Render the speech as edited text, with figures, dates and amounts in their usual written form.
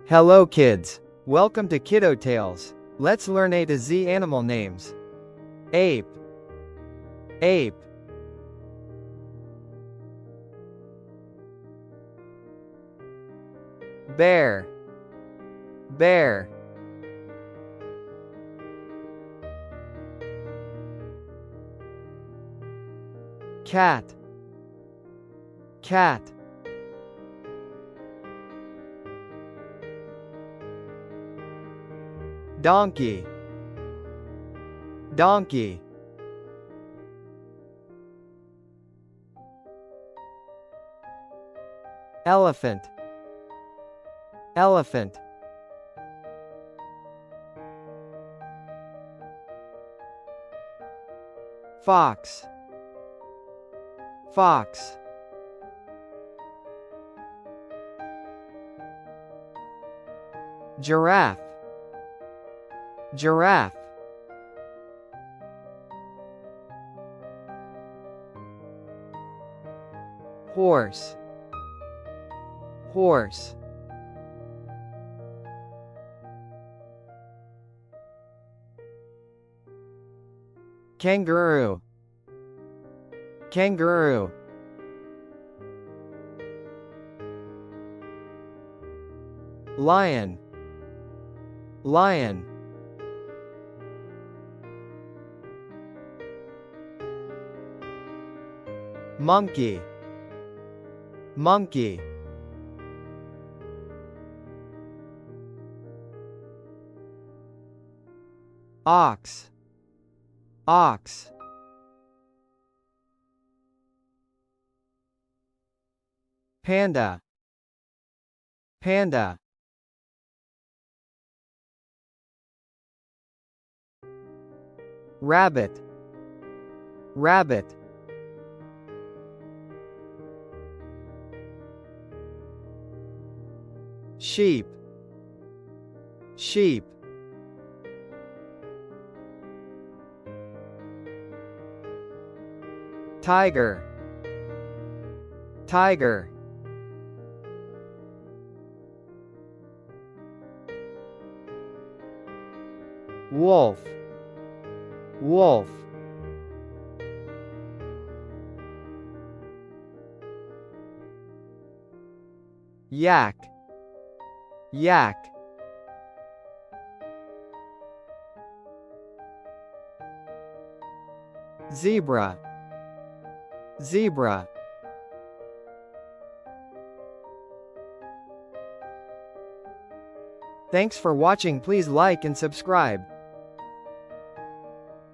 Hello kids. Welcome to Kiddo Tales. Let's learn A to Z animal names. Ape. Ape. Bear. Bear. Cat. Cat. Donkey. Donkey. Elephant. Elephant. Fox. Fox. Giraffe. Giraffe. Horse. Horse. Kangaroo. Kangaroo. Lion. Lion. Monkey. Monkey. Ox. Ox. Panda. Panda. Rabbit. Rabbit. Sheep. Sheep. Tiger. Tiger. Wolf. Wolf. Yak. Yak. Zebra. Zebra. Thanks for watching. Please like and subscribe.